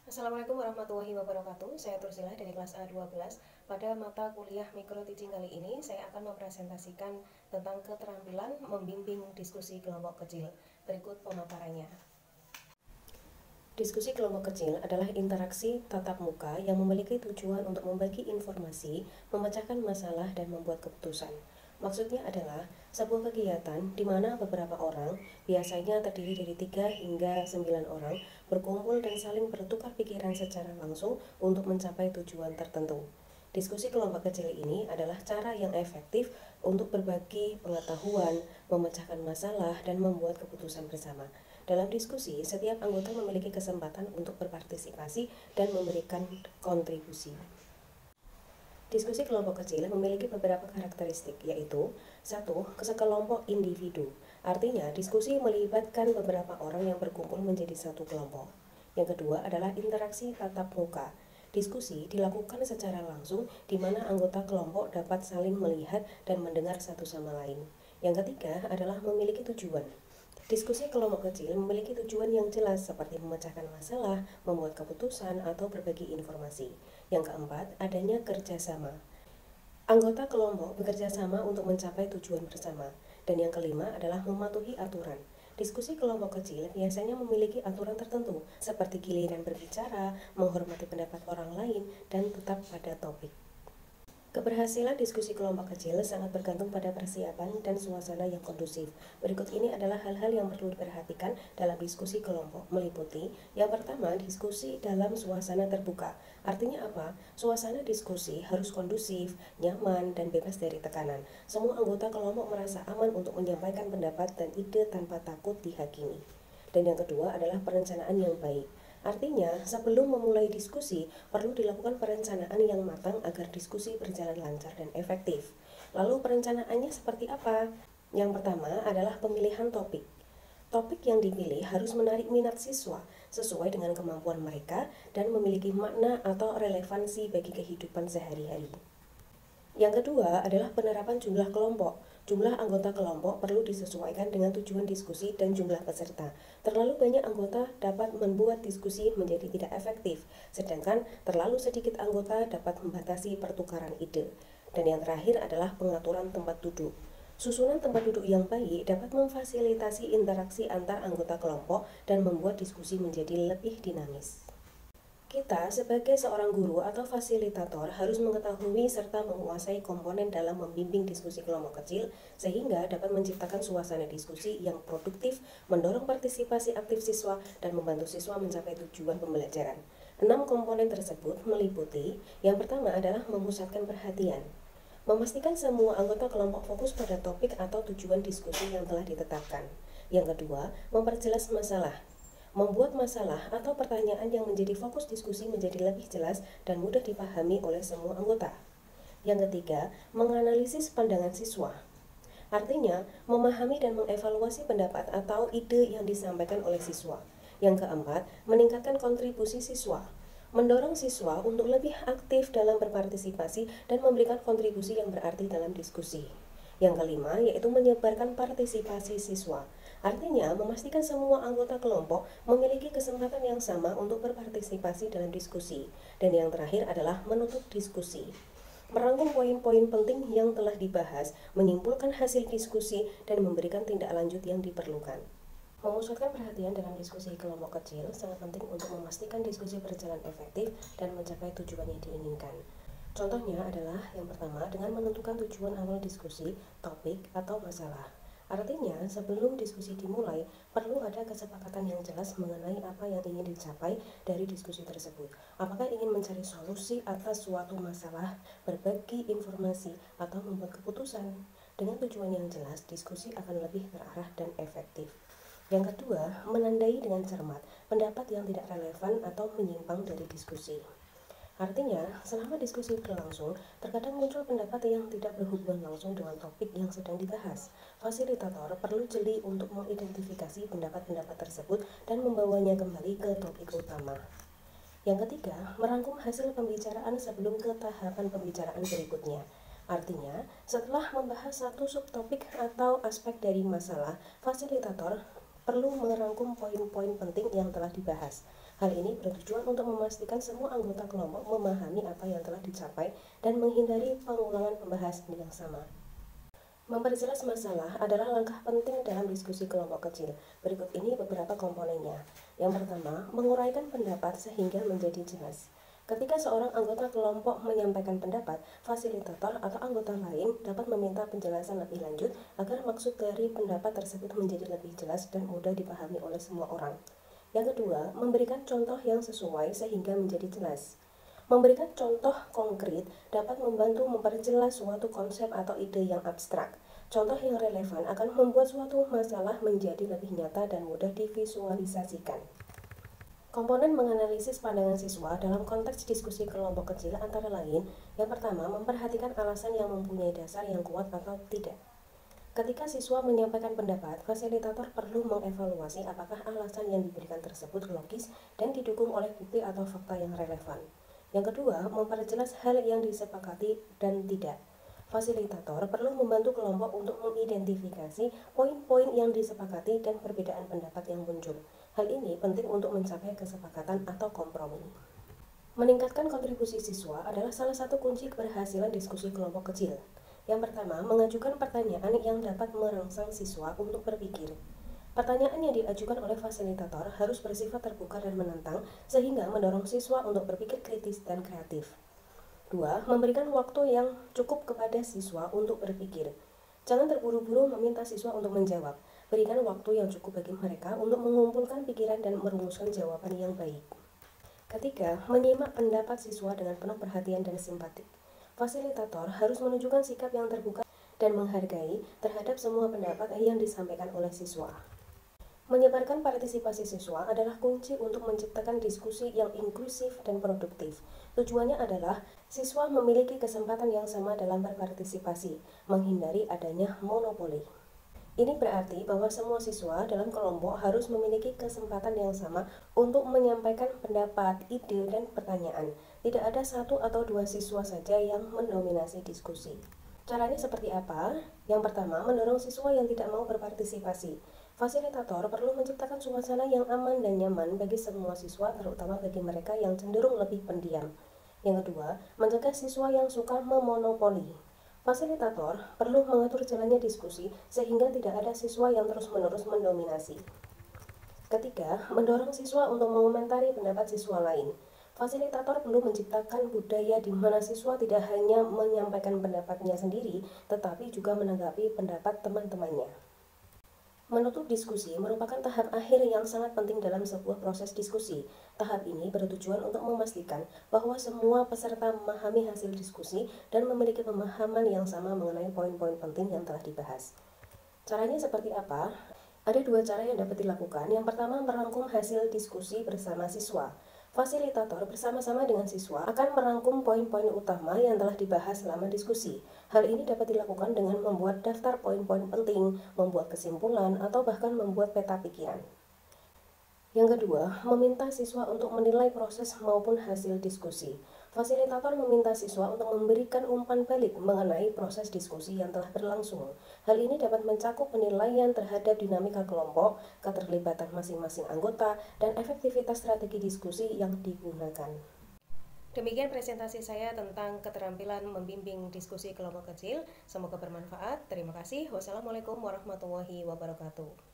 Assalamualaikum warahmatullahi wabarakatuh. Saya Tursila dari kelas A12. Pada mata kuliah Micro Teaching kali ini, saya akan mempresentasikan tentang keterampilan membimbing diskusi kelompok kecil. Berikut pemaparannya. Diskusi kelompok kecil adalah interaksi tatap muka yang memiliki tujuan untuk membagi informasi, memecahkan masalah, dan membuat keputusan. Maksudnya adalah sebuah kegiatan di mana beberapa orang, biasanya terdiri dari 3 hingga 9 orang, berkumpul dan saling bertukar pikiran secara langsung untuk mencapai tujuan tertentu. Diskusi kelompok kecil ini adalah cara yang efektif untuk berbagi pengetahuan, memecahkan masalah, dan membuat keputusan bersama. Dalam diskusi, setiap anggota memiliki kesempatan untuk berpartisipasi dan memberikan kontribusi. Diskusi kelompok kecil memiliki beberapa karakteristik, yaitu 1. Sekelompok individu. Artinya, diskusi melibatkan beberapa orang yang berkumpul menjadi satu kelompok. Yang kedua adalah interaksi tatap muka. Diskusi dilakukan secara langsung di mana anggota kelompok dapat saling melihat dan mendengar satu sama lain. Yang ketiga adalah memiliki tujuan. Diskusi kelompok kecil memiliki tujuan yang jelas seperti memecahkan masalah, membuat keputusan, atau berbagi informasi. Yang keempat, adanya kerjasama. Anggota kelompok bekerja sama untuk mencapai tujuan bersama. Dan yang kelima adalah mematuhi aturan. Diskusi kelompok kecil biasanya memiliki aturan tertentu, seperti giliran berbicara, menghormati pendapat orang lain, dan tetap pada topik. Keberhasilan diskusi kelompok kecil sangat bergantung pada persiapan dan suasana yang kondusif. Berikut ini adalah hal-hal yang perlu diperhatikan dalam diskusi kelompok, meliputi yang pertama, diskusi dalam suasana terbuka. Artinya apa? Suasana diskusi harus kondusif, nyaman, dan bebas dari tekanan. Semua anggota kelompok merasa aman untuk menyampaikan pendapat dan ide tanpa takut dihakimi. Dan yang kedua adalah perencanaan yang baik. Artinya, sebelum memulai diskusi, perlu dilakukan perencanaan yang matang agar diskusi berjalan lancar dan efektif. Lalu perencanaannya seperti apa? Yang pertama adalah pemilihan topik. Topik yang dipilih harus menarik minat siswa sesuai dengan kemampuan mereka dan memiliki makna atau relevansi bagi kehidupan sehari-hari. Yang kedua adalah penerapan jumlah kelompok. Jumlah anggota kelompok perlu disesuaikan dengan tujuan diskusi dan jumlah peserta. Terlalu banyak anggota dapat membuat diskusi menjadi tidak efektif, sedangkan terlalu sedikit anggota dapat membatasi pertukaran ide. Dan yang terakhir adalah pengaturan tempat duduk. Susunan tempat duduk yang baik dapat memfasilitasi interaksi antar anggota kelompok dan membuat diskusi menjadi lebih dinamis. Kita sebagai seorang guru atau fasilitator harus mengetahui serta menguasai komponen dalam membimbing diskusi kelompok kecil sehingga dapat menciptakan suasana diskusi yang produktif, mendorong partisipasi aktif siswa, dan membantu siswa mencapai tujuan pembelajaran. 6 komponen tersebut meliputi, yang pertama adalah memusatkan perhatian. Memastikan semua anggota kelompok fokus pada topik atau tujuan diskusi yang telah ditetapkan. Yang kedua, memperjelas masalah. Membuat masalah atau pertanyaan yang menjadi fokus diskusi menjadi lebih jelas dan mudah dipahami oleh semua anggota. Yang ketiga, menganalisis pandangan siswa. Artinya, memahami dan mengevaluasi pendapat atau ide yang disampaikan oleh siswa. Yang keempat, meningkatkan kontribusi siswa. Mendorong siswa untuk lebih aktif dalam berpartisipasi dan memberikan kontribusi yang berarti dalam diskusi. Yang kelima, yaitu menyebarkan partisipasi siswa. Artinya, memastikan semua anggota kelompok memiliki kesempatan yang sama untuk berpartisipasi dalam diskusi. Dan yang terakhir adalah menutup diskusi. Merangkum poin-poin penting yang telah dibahas, menyimpulkan hasil diskusi, dan memberikan tindak lanjut yang diperlukan. Memusatkan perhatian dalam diskusi kelompok kecil sangat penting untuk memastikan diskusi berjalan efektif dan mencapai tujuan yang diinginkan. Contohnya adalah yang pertama dengan menentukan tujuan awal diskusi, topik, atau masalah. Artinya, sebelum diskusi dimulai, perlu ada kesepakatan yang jelas mengenai apa yang ingin dicapai dari diskusi tersebut. Apakah ingin mencari solusi atas suatu masalah, berbagi informasi, atau membuat keputusan? Dengan tujuan yang jelas, diskusi akan lebih terarah dan efektif. Yang kedua, menandai dengan cermat pendapat yang tidak relevan atau menyimpang dari diskusi. Artinya, selama diskusi berlangsung, terkadang muncul pendapat yang tidak berhubungan langsung dengan topik yang sedang dibahas. Fasilitator perlu jeli untuk mengidentifikasi pendapat-pendapat tersebut dan membawanya kembali ke topik utama. Yang ketiga, merangkum hasil pembicaraan sebelum ke tahapan pembicaraan berikutnya. Artinya, setelah membahas satu subtopik atau aspek dari masalah, fasilitator perlu merangkum poin-poin penting yang telah dibahas. Hal ini bertujuan untuk memastikan semua anggota kelompok memahami apa yang telah dicapai dan menghindari pengulangan pembahasan yang sama. Memperjelas masalah adalah langkah penting dalam diskusi kelompok kecil. Berikut ini beberapa komponennya. Yang pertama, menguraikan pendapat sehingga menjadi jelas. Ketika seorang anggota kelompok menyampaikan pendapat, fasilitator atau anggota lain dapat meminta penjelasan lebih lanjut agar maksud dari pendapat tersebut menjadi lebih jelas dan mudah dipahami oleh semua orang. Yang kedua, memberikan contoh yang sesuai sehingga menjadi jelas. Memberikan contoh konkret dapat membantu memperjelas suatu konsep atau ide yang abstrak. Contoh yang relevan akan membuat suatu masalah menjadi lebih nyata dan mudah divisualisasikan. Komponen menganalisis pandangan siswa dalam konteks diskusi kelompok kecil antara lain, yang pertama, memperhatikan alasan yang mempunyai dasar yang kuat atau tidak. Ketika siswa menyampaikan pendapat, fasilitator perlu mengevaluasi apakah alasan yang diberikan tersebut logis dan didukung oleh bukti atau fakta yang relevan. Yang kedua, memperjelas hal yang disepakati dan tidak. Fasilitator perlu membantu kelompok untuk mengidentifikasi poin-poin yang disepakati dan perbedaan pendapat yang muncul. Hal ini penting untuk mencapai kesepakatan atau kompromi. Meningkatkan kontribusi siswa adalah salah satu kunci keberhasilan diskusi kelompok kecil. Yang pertama, mengajukan pertanyaan yang dapat merangsang siswa untuk berpikir. Pertanyaan yang diajukan oleh fasilitator harus bersifat terbuka dan menantang, sehingga mendorong siswa untuk berpikir kritis dan kreatif. 2. Memberikan waktu yang cukup kepada siswa untuk berpikir. Jangan terburu-buru meminta siswa untuk menjawab. Berikan waktu yang cukup bagi mereka untuk mengumpulkan pikiran dan merumuskan jawaban yang baik. Ketiga, menyimak pendapat siswa dengan penuh perhatian dan simpatik. Fasilitator harus menunjukkan sikap yang terbuka dan menghargai terhadap semua pendapat yang disampaikan oleh siswa. Menyebarkan partisipasi siswa adalah kunci untuk menciptakan diskusi yang inklusif dan produktif. Tujuannya adalah siswa memiliki kesempatan yang sama dalam berpartisipasi, menghindari adanya monopoli. Ini berarti bahwa semua siswa dalam kelompok harus memiliki kesempatan yang sama untuk menyampaikan pendapat, ide, dan pertanyaan. Tidak ada satu atau dua siswa saja yang mendominasi diskusi. Caranya seperti apa? Yang pertama, mendorong siswa yang tidak mau berpartisipasi. Fasilitator perlu menciptakan suasana yang aman dan nyaman bagi semua siswa, terutama bagi mereka yang cenderung lebih pendiam. Yang kedua, mencegah siswa yang suka memonopoli. Fasilitator perlu mengatur jalannya diskusi sehingga tidak ada siswa yang terus-menerus mendominasi. Ketiga, mendorong siswa untuk mengomentari pendapat siswa lain. Fasilitator perlu menciptakan budaya di mana siswa tidak hanya menyampaikan pendapatnya sendiri, tetapi juga menanggapi pendapat teman-temannya. Menutup diskusi merupakan tahap akhir yang sangat penting dalam sebuah proses diskusi. Tahap ini bertujuan untuk memastikan bahwa semua peserta memahami hasil diskusi dan memiliki pemahaman yang sama mengenai poin-poin penting yang telah dibahas. Caranya seperti apa? Ada dua cara yang dapat dilakukan. Yang pertama, merangkum hasil diskusi bersama siswa. Fasilitator bersama-sama dengan siswa akan merangkum poin-poin utama yang telah dibahas selama diskusi. Hal ini dapat dilakukan dengan membuat daftar poin-poin penting, membuat kesimpulan, atau bahkan membuat peta pikiran. Yang kedua, meminta siswa untuk menilai proses maupun hasil diskusi. Fasilitator meminta siswa untuk memberikan umpan balik mengenai proses diskusi yang telah berlangsung. Hal ini dapat mencakup penilaian terhadap dinamika kelompok, keterlibatan masing-masing anggota, dan efektivitas strategi diskusi yang digunakan. Demikian presentasi saya tentang keterampilan membimbing diskusi kelompok kecil. Semoga bermanfaat. Terima kasih. Wassalamualaikum warahmatullahi wabarakatuh.